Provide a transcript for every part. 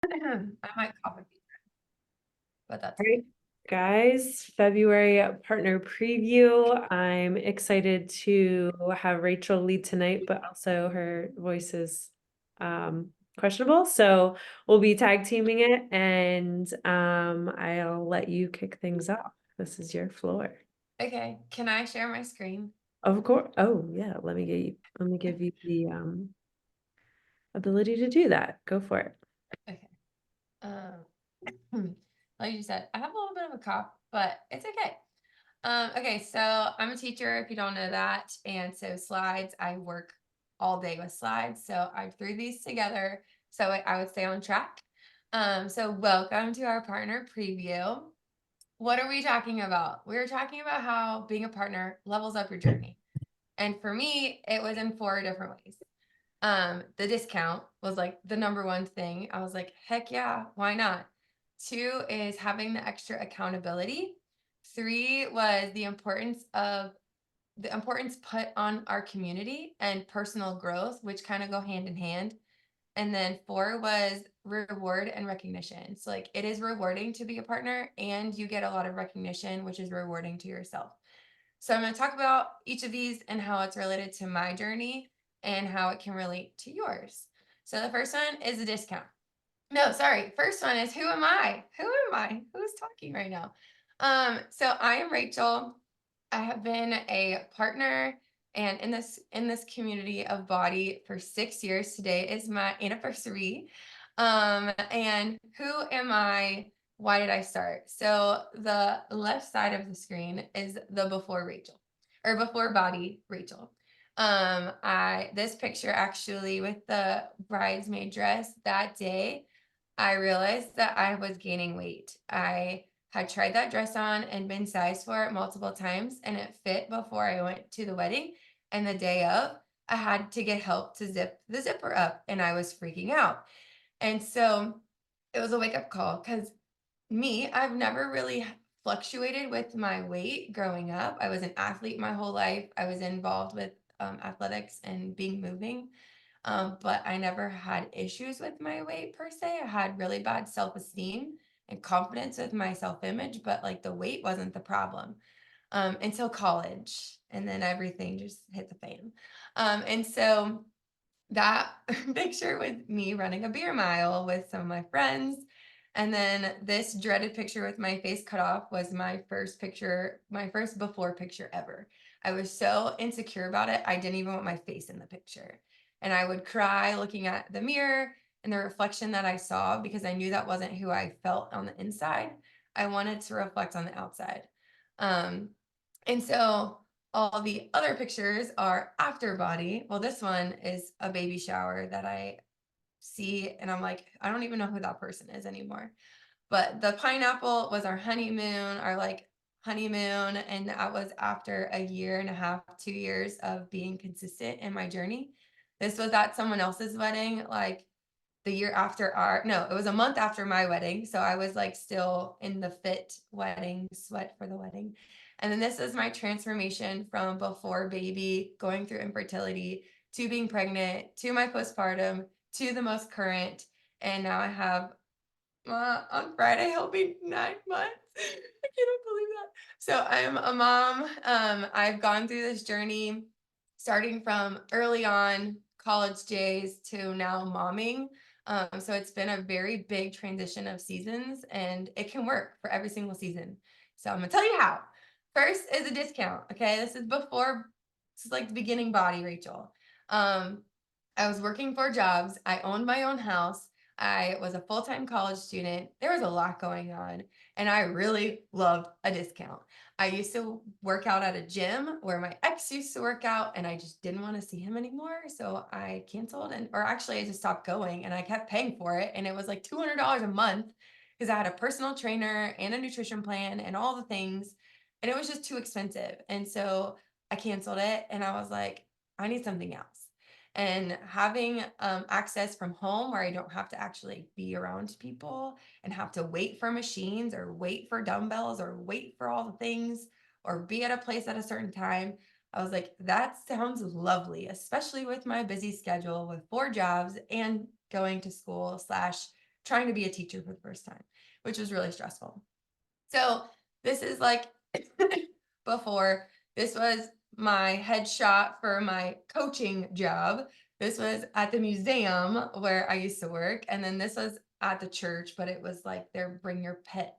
I might cough a few times, but that's All okay. right, guys, February partner preview. I'm excited to have Rachel lead tonight, but also her voice is questionable. So we'll be tag teaming it, and I'll let you kick things off. This is your floor. Okay, can I share my screen? Of course. Oh, yeah. Let me give you the ability to do that. Go for it. Okay. Like you said, I have a little bit of a cough, but it's okay. Okay, so I'm a teacher, if you don't know that. And so slides, I work all day with slides. So I threw these together so I would stay on track. So welcome to our partner preview. What are we talking about? We're talking about how being a partner levels up your journey. And for me, it was in four different ways. The discount was like the number one thing. I was like, heck yeah, why not? Two is having the extra accountability. Three was the importance put on our community and personal growth, which kind of go hand in hand. And then four was reward and recognition. So like it is rewarding to be a partner and you get a lot of recognition, which is rewarding to yourself. So I'm going to talk about each of these and how it's related to my journey and how it can relate to yours. So the first one is a discount. No, sorry. First one is who am I? Who am I? Who's talking right now? So I am Rachel. I have been a partner and in this community of body for 6 years. Today is my anniversary. And who am I? Why did I start? So the left side of the screen is the before Rachel or before body Rachel. I this picture actually with the bridesmaid dress that day, I realized that I was gaining weight. I had tried that dress on and been sized for it multiple times, and it fit before I went to the wedding. And the day of, I had to get help to zip the zipper up, and I was freaking out. And so it was a wake up call because I've never really fluctuated with my weight growing up. I was an athlete my whole life. I was involved with athletics and being moving. But I never had issues with my weight per se. I had really bad self esteem and confidence with my self image, but like the weight wasn't the problem until college. And then everything just hit the fan. And so that picture with me running a beer mile with some of my friends. And then this dreaded picture with my face cut off was my first picture, my first before picture ever. I was so insecure about it, I didn't even want my face in the picture. And I would cry looking at the mirror and the reflection that I saw because I knew that wasn't who I felt on the inside. I wanted to reflect on the outside. Um, and so all the other pictures are after body. Well, this one is a baby shower that I see, and I'm like, I don't even know who that person is anymore. But the pineapple was our honeymoon, our like honeymoon. And that was after a year and a half, 2 years of being consistent in my journey. This was at someone else's wedding, like the year after no, it was a month after my wedding. So I was like still in the fit wedding sweat for the wedding. And then this is my transformation from before baby, going through infertility, to being pregnant, to my postpartum, to the most current. And now I have on Friday he'll be 9 months. I cannot believe that. So I'm a mom. I've gone through this journey starting from early on college days to now momming. So it's been a very big transition of seasons and it can work for every single season. So I'm gonna tell you how. First is a discount. Okay. This is like the beginning body, Rachel. Um, I was working 4 jobs. I owned my own house. I was a full time college student. There was a lot going on, and I really loved a discount. I used to work out at a gym where my ex used to work out, and I just didn't want to see him anymore. So I canceled, or actually, I just stopped going and I kept paying for it. And it was like $200 a month because I had a personal trainer and a nutrition plan and all the things. And it was just too expensive. And so I canceled it, and I was like, I need something else and having access from home where I don't have to actually be around people and have to wait for machines or wait for dumbbells or wait for all the things or be at a place at a certain time. I was like, that sounds lovely, especially with my busy schedule with 4 jobs and going to school slash trying to be a teacher for the first time, which was really stressful. So this is like before, this was my headshot for my coaching job. This was at the museum where I used to work. And then this was at the church, but it was like their bring your pet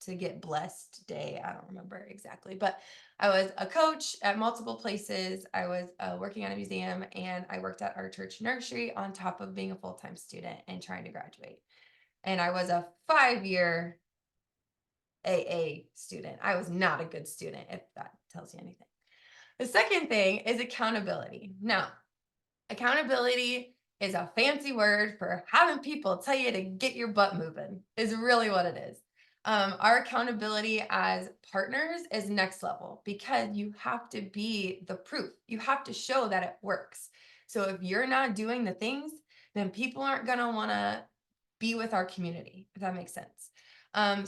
to get blessed day. I don't remember exactly, but I was a coach at multiple places. I was working at a museum and I worked at our church nursery on top of being a full time student and trying to graduate. And I was a 5 year AA student. I was not a good student, if that tells you anything. The second thing is accountability. Now, accountability is a fancy word for having people tell you to get your butt moving, is really what it is. Our accountability as partners is next level because you have to be the proof. You have to show that it works. So if you're not doing the things, then people aren't going to want to be with our community, if that makes sense.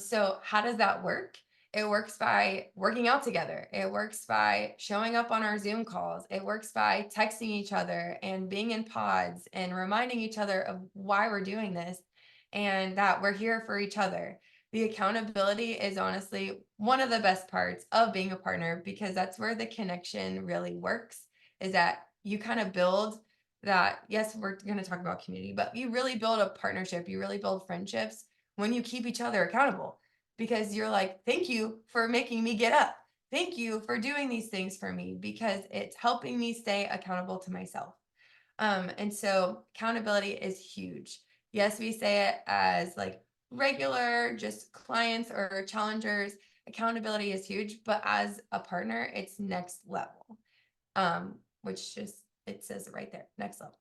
So how does that work? It works by working out together. It works by showing up on our Zoom calls. It works by texting each other and being in pods and reminding each other of why we're doing this and that we're here for each other. The accountability is honestly one of the best parts of being a partner because that's where the connection really works, is that you kind of build that. Yes, we're going to talk about community, but you really build a partnership, you really build friendships when you keep each other accountable, because you're like, thank you for making me get up, thank you for doing these things for me, because it's helping me stay accountable to myself. And so accountability is huge. Yes, we say it as like regular just clients or challengers, accountability is huge, but as a partner it's next level. Which just, it says it right there, next level.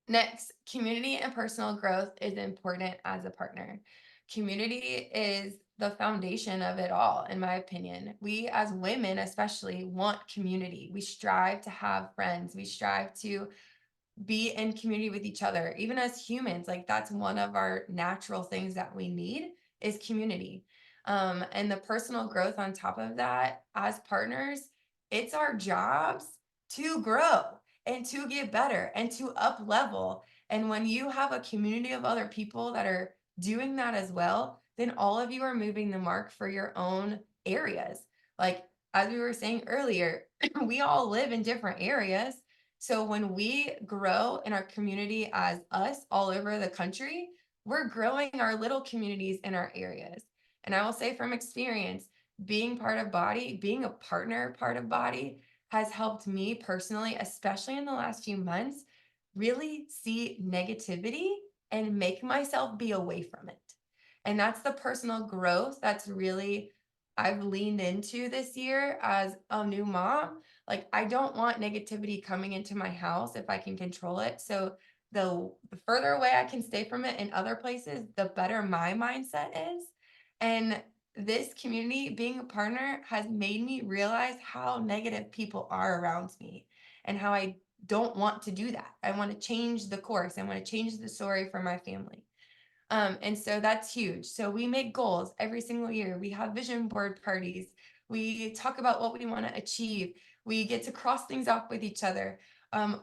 Next, community and personal growth is important as a partner. Community is the foundation of it all, in my opinion. We as women, especially, want community. We strive to have friends. We strive to be in community with each other. Even as humans, like that's one of our natural things that we need is community. And the personal growth on top of that, as partners, it's our jobs to grow and to get better and to up level. And when you have a community of other people that are doing that as well, then all of you are moving the mark for your own areas. Like as we were saying earlier, we all live in different areas. So when we grow in our community as us all over the country, we're growing our little communities in our areas. And I will say from experience, being part of Body, being a partner part of Body has helped me personally, especially in the last few months, really see negativity and make myself be away from it. And that's the personal growth that's really I've leaned into this year as a new mom. Like I don't want negativity coming into my house if I can control it. So the further away I can stay from it in other places, the better my mindset is. And this community, being a partner, has made me realize how negative people are around me and how I don't want to do that. I want to change the course. I want to change the story for my family. And so that's huge. So we make goals every single year. We have vision board parties. We talk about what we want to achieve. We get to cross things off with each other.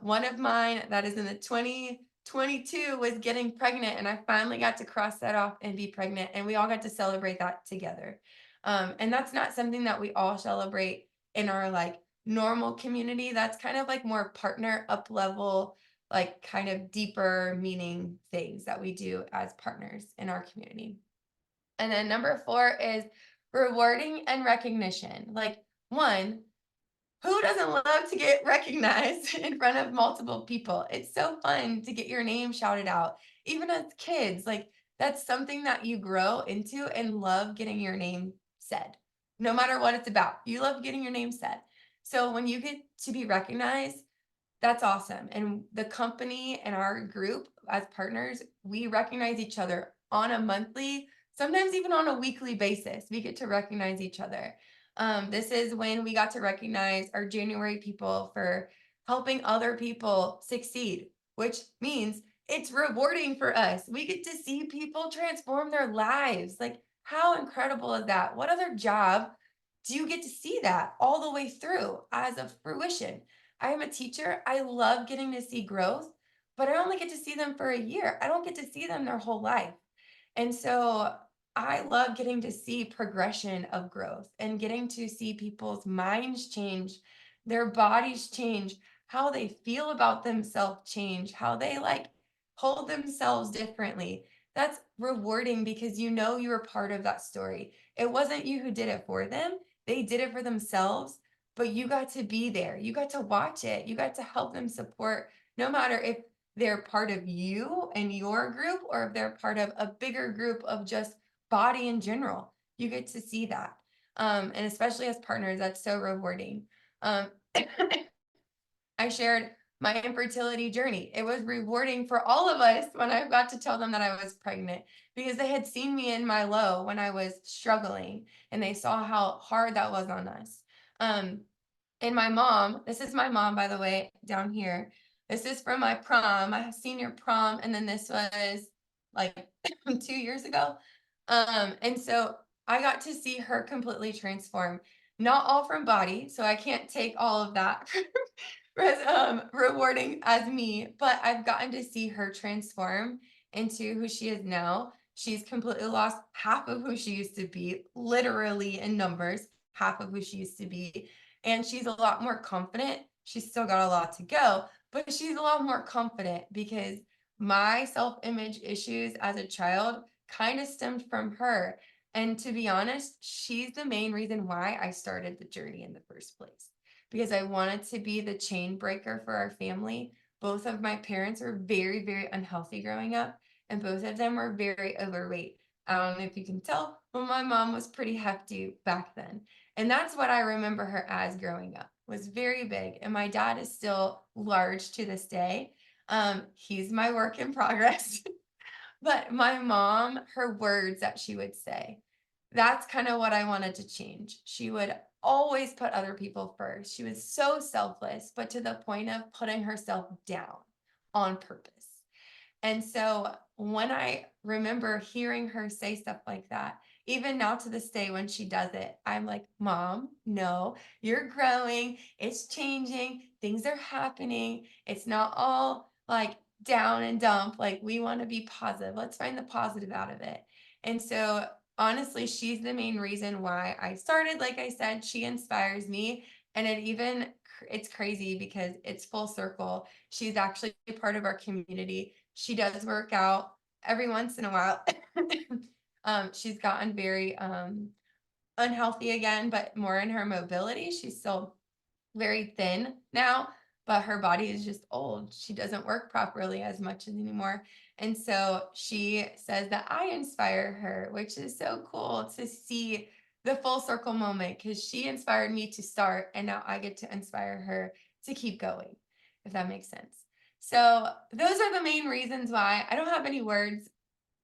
One of mine that is in the 2022 was getting pregnant, and I finally got to cross that off and be pregnant, and we all got to celebrate that together. And that's not something that we all celebrate in our like normal community. That's kind of like more partner up level, like kind of deeper meaning things that we do as partners in our community. And then number 4 is rewarding and recognition. Like one, who doesn't love to get recognized in front of multiple people? It's so fun to get your name shouted out. Even as kids, like that's something that you grow into and love getting your name said. No matter what it's about, you love getting your name said. So when you get to be recognized, that's awesome. And the company and our group as partners, we recognize each other on a monthly, sometimes even on a weekly basis. We get to recognize each other. This is when we got to recognize our January people for helping other people succeed, which means it's rewarding for us. We get to see people transform their lives. Like, how incredible is that? What other job do you get to see that all the way through as a fruition? I am a teacher. I love getting to see growth, but I only get to see them for a year. I don't get to see them their whole life. And so I love getting to see progression of growth and getting to see people's minds change, their bodies change, how they feel about themselves change, how they like hold themselves differently. That's rewarding because you know you were part of that story. It wasn't you who did it for them, they did it for themselves, but you got to be there. You got to watch it. You got to help them support, no matter if they're part of you and your group or if they're part of a bigger group of just body in general. You get to see that. And especially as partners, that's so rewarding. Um, I shared my infertility journey. It was rewarding for all of us when I got to tell them that I was pregnant because they had seen me in my low when I was struggling and they saw how hard that was on us. Um, and my mom, this is my mom, by the way, down here. This is from my prom, my senior prom, and then this was like 2 years ago. And so I got to see her completely transform, not all from body, so I can't take all of that rewarding as me, but I've gotten to see her transform into who she is now. She's completely lost half of who she used to be, literally in numbers, half of who she used to be. And she's a lot more confident. She's still got a lot to go, but she's a lot more confident because my self image issues as a child kind of stemmed from her. And to be honest, she's the main reason why I started the journey in the first place because I wanted to be the chain breaker for our family. Both of my parents were very, very unhealthy growing up, and both of them were very overweight. I don't know if you can tell, but my mom was pretty hefty back then. And that's what I remember her as growing up, was very big. And my dad is still large to this day. He's my work in progress. But my mom, her words that she would say, that's kind of what I wanted to change. She would always put other people first. She was so selfless, but to the point of putting herself down on purpose. And so when I remember hearing her say stuff like that, even now to this day when she does it, I'm like, Mom, no, you're growing, it's changing, things are happening. It's not all like down and dump. Like, we want to be positive. Let's find the positive out of it. And so, honestly, she's the main reason why I started. Like I said, she inspires me. And it's crazy because it's full circle. She's actually part of our community. She does work out every once in a while. She's gotten very unhealthy again, but more in her mobility. She's still very thin now, but her body is just old. She doesn't work properly as much anymore. And so she says that I inspire her, which is so cool to see the full circle moment because she inspired me to start, and now I get to inspire her to keep going, if that makes sense. So, those are the main reasons why I don't have any words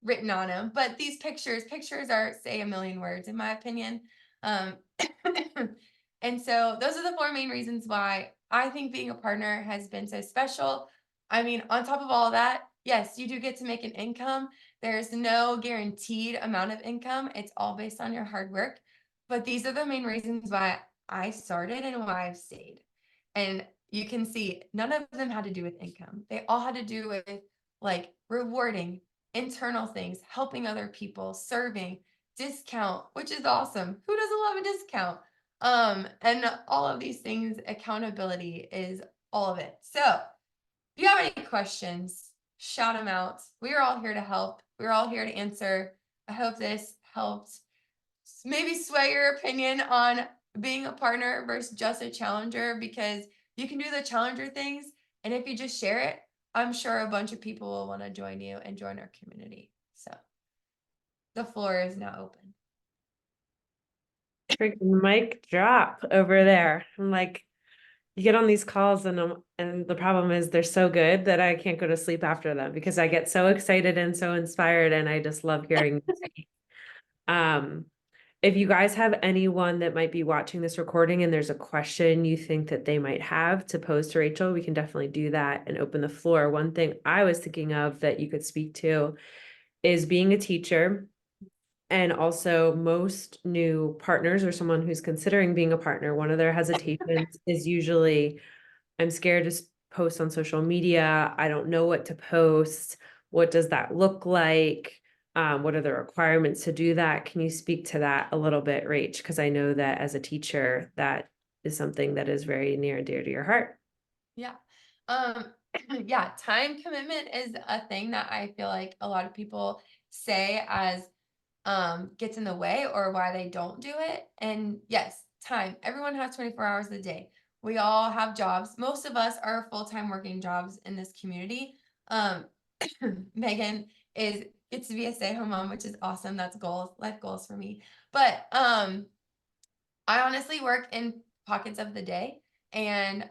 written on them, but these pictures are say a million words in my opinion. Um, and so those are the four main reasons why I think being a partner has been so special. I mean, on top of all that, yes, you do get to make an income. There's no guaranteed amount of income. It's all based on your hard work. But these are the main reasons why I started and why I've stayed. And you can see none of them had to do with income. They all had to do with like rewarding internal things, helping other people, serving, discount, which is awesome. Who doesn't love a discount? And all of these things, accountability is all of it. So if you have any questions, shout them out. We're all here to help. We're all here to answer. I hope this helped maybe sway your opinion on being a partner versus just a challenger because you can do the challenger things. And if you just share it, I'm sure a bunch of people will want to join you and join our community. So the floor is now open. Freaking mic drop over there. I'm like, you get on these calls and the problem is they're so good that I can't go to sleep after them because I get so excited and so inspired and I just love hearing you speak. If you guys have anyone that might be watching this recording and there's a question you think that they might have to pose to Rachel, we can definitely do that and open the floor. One thing I was thinking of that you could speak to is being a teacher. And also most new partners or someone who's considering being a partner, one of their hesitations is usually, I'm scared to post on social media. I don't know what to post. What does that look like? What are the requirements to do that? Can you speak to that a little bit, Rach? Because I know that as a teacher, that is something that is very near and dear to your heart. Yeah. Um, yeah, time commitment is a thing that I feel like a lot of people say as gets in the way or why they don't do it. And yes, time. Everyone has 24 hours a day. We all have jobs. Most of us are full-time working jobs in this community. Um, Megan is gets to be a stay-at-home mom, which is awesome. That's goals, life goals for me. But I honestly work in pockets of the day, and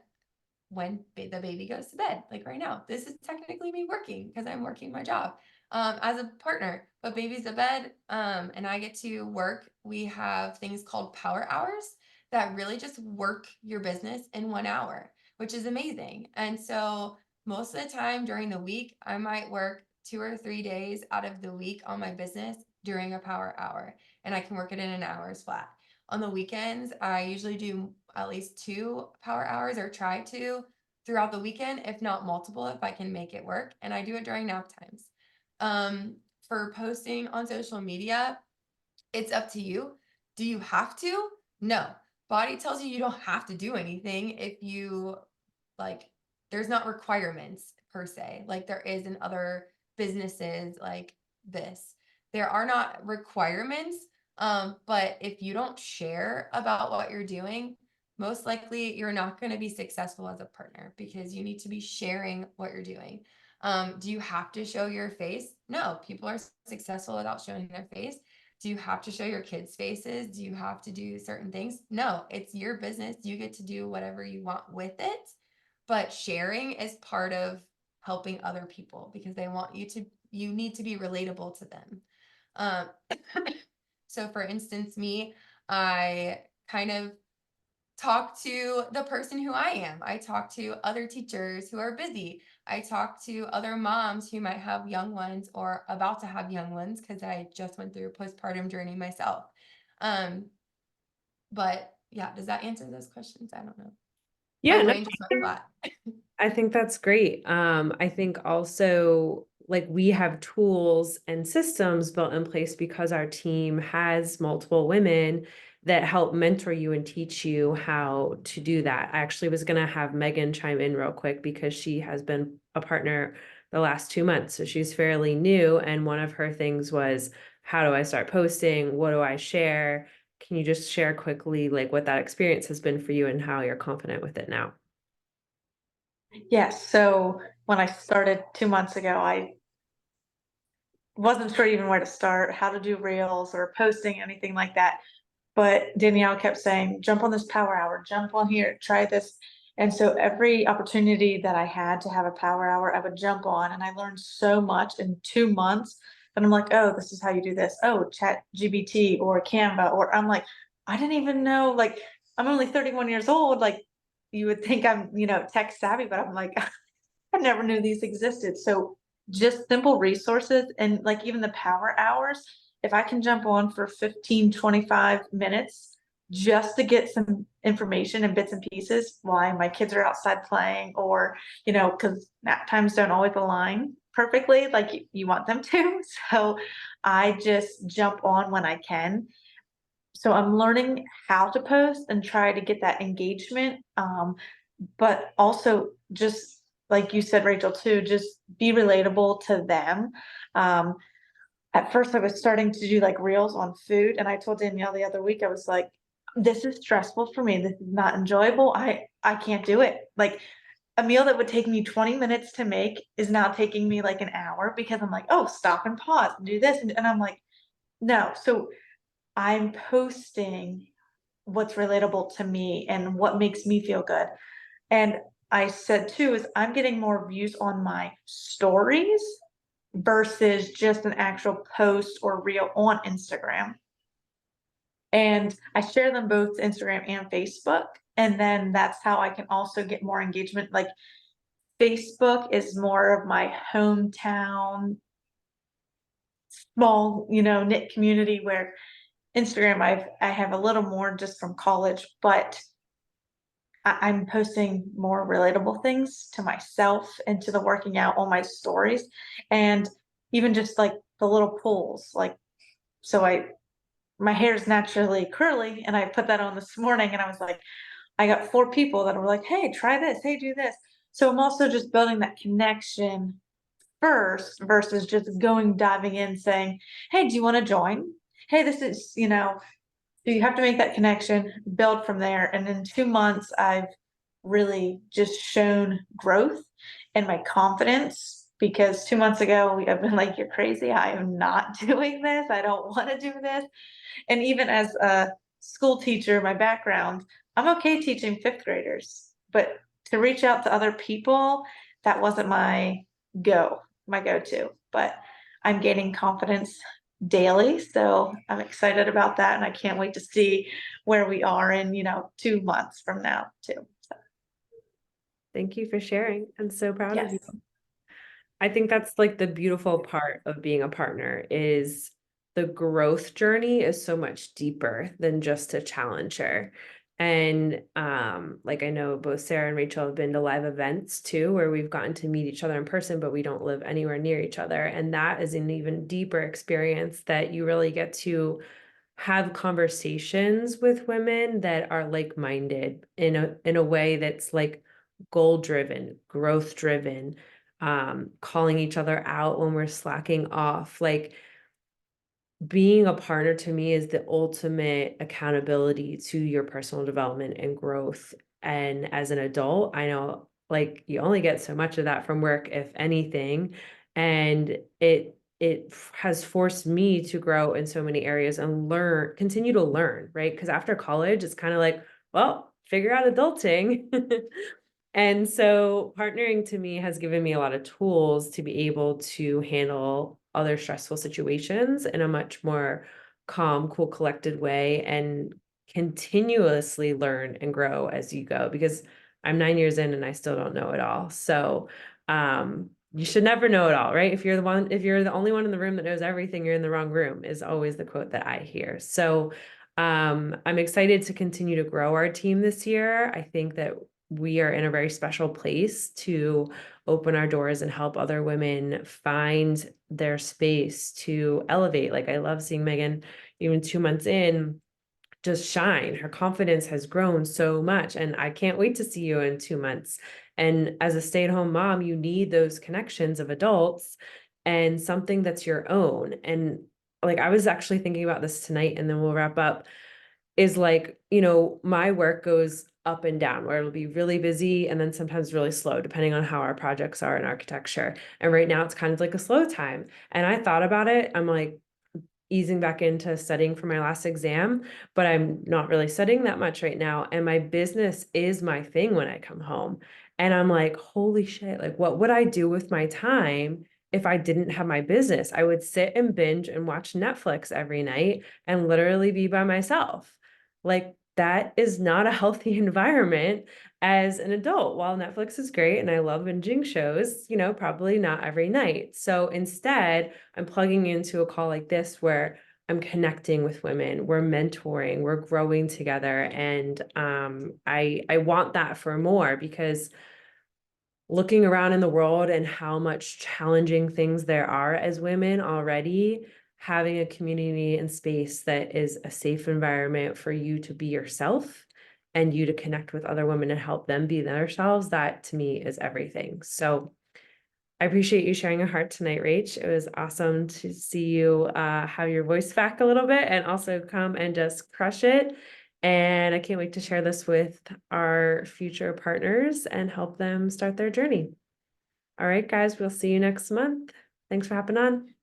when the baby goes to bed, like right now, this is technically me working because I'm working my job as a partner. But baby's to bed, and I get to work. We have things called power hours that really just work your business in 1 hour, which is amazing. And so most of the time during the week, I might work 2 or 3 days out of the week on my business during a power hour, and I can work it in an hour's flat. On the weekends, I usually do at least 2 power hours or try to throughout the weekend, if not multiple, if I can make it work. And I do it during nap times. For posting on social media, it's up to you. Do you have to? No. Body tells you you don't have to do anything if you like, there's not requirements per se, like there is in other businesses like this. There are not requirements, but if you don't share about what you're doing, most likely you're not going to be successful as a partner because you need to be sharing what you're doing. Do you have to show your face? No, people are successful without showing their face. Do you have to show your kids' faces? Do you have to do certain things? No, it's your business. You get to do whatever you want with it. But sharing is part of helping other people because they want you need to be relatable to them. Um, so for instance, me, I kind of talk to the person who I am. I talk to other teachers who are busy. I talk to other moms who might have young ones or about to have young ones because I just went through a postpartum journey myself. Um, but yeah, does that answer those questions? I don't know. My Yeah, no, brain just went flat. I think that's great. I think also like we have tools and systems built in place because our team has multiple women that help mentor you and teach you how to do that. I actually was going to have Megan chime in real quick because she has been a partner the last 2 months. So she's fairly new. And one of her things was, how do I start posting? What do I share? Can you just share quickly like what that experience has been for you and how you're confident with it now? Yes. So when I started 2 months ago, I wasn't sure even where to start, how to do reels or posting, anything like that. But Danielle kept saying, jump on this power hour, jump on here, try this. And so every opportunity that I had to have a power hour, I would jump on, and I learned so much in 2 months. And I'm like, oh, this is how you do this. Oh, Chat GBT or Canva. Or I'm like, I didn't even know, like, I'm only 31 years old. Like, you would think I'm, tech savvy, but I'm like, I never knew these existed. So just simple resources and like even the power hours, if I can jump on for 15, 25 minutes just to get some information and bits and pieces while my kids are outside playing, or, because nap times don't always align perfectly like you want them to. So I just jump on when I can. So I'm learning how to post and try to get that engagement. But also just like you said, Rachel, too, just be relatable to them. Um, at first I was starting to do like reels on food, and I told Danielle the other week, I was like, this is stressful for me. This is not enjoyable. I can't do it. Like a meal that would take me 20 minutes to make is now taking me like an hour because I'm like, oh, stop and pause and do this. And I'm like, no. So I'm posting what's relatable to me and what makes me feel good. And I said too, is I'm getting more views on my stories versus just an actual post or reel on Instagram. And I share them both Instagram and Facebook. And then that's how I can also get more engagement. Like Facebook is more of my hometown, small, knit community, where Instagram I have a little more just from college, but I'm posting more relatable things to myself and to the working out on my stories, and even just like the little pulls, like, so my hair is naturally curly, and I put that on this morning, and I was like, I got 4 people that were like, "Hey, try this. Hey, do this." So I'm also just building that connection first versus just diving in saying, "Hey, do you wanna join? Hey, this is," so you have to make that connection, build from there, and in 2 months, I've really just shown growth and my confidence, because 2 months ago, I've been like, "You're crazy. I am not doing this. I don't wanna do this." And even as a school teacher, my background, I'm okay teaching 5th graders, but to reach out to other people, that wasn't my go-to. But I'm gaining confidence daily, so I'm excited about that, and I can't wait to see where we are in, 2 months from now too. So, Thank you for sharing. I'm so proud of you. yes. I think that's like the beautiful part of being a partner is the growth journey is so much deeper than just a challenger. And like I know both Sarah and Rachel have been to live events too, where we've gotten to meet each other in person, but we don't live anywhere near each other. And that is an even deeper experience that you really get to have conversations with women that are like-minded in a way that's like goal driven, growth driven, calling each other out when we're slacking off. Like being a partner to me is the ultimate accountability to your personal development and growth. And as an adult, I know like you only get so much of that from work, if anything. And it has forced me to grow in so many areas and continue to learn, right? Because after college, it's kind of like, well, figure out adulting. And so partnering to me has given me a lot of tools to be able to handle other stressful situations in a much more calm, cool, collected way and continuously learn and grow as you go because I'm 9 years in and I still don't know it all. So you should never know it all, right? If you're the only one in the room that knows everything, you're in the wrong room is always the quote that I hear. So I'm excited to continue to grow our team this year. I think that we are in a very special place to open our doors and help other women find their space to elevate. Like I love seeing Megan, even 2 months in, just shine. Her confidence has grown so much. And I can't wait to see you in 2 months. And as a stay-at-home mom, you need those connections of adults and something that's your own. And like I was actually thinking about this tonight, and then we'll wrap up is like, my work goes up and down where it'll be really busy and then sometimes really slow, depending on how our projects are in architecture. And right now it's kind of like a slow time. And I thought about it. I'm like easing back into studying for my last exam, but I'm not really studying that much right now. And my business is my thing when I come home. And I'm like, holy shit, like what would I do with my time if I didn't have my business? I would sit and binge and watch Netflix every night and literally be by myself. Like that is not a healthy environment as an adult. While Netflix is great and I love binging shows, probably not every night. So instead, I'm plugging into a call like this where I'm connecting with women, we're mentoring, we're growing together. And I want that for more because looking around in the world and how much challenging things there are as women already, having a community and space that is a safe environment for you to be yourself and you to connect with other women and help them be themselves, that to me is everything. So I appreciate you sharing your heart tonight, Rach. It was awesome to see you have your voice back a little bit and also come and just crush it. And I can't wait to share this with our future partners and help them start their journey. All right, guys, we'll see you next month. Thanks for hopping on.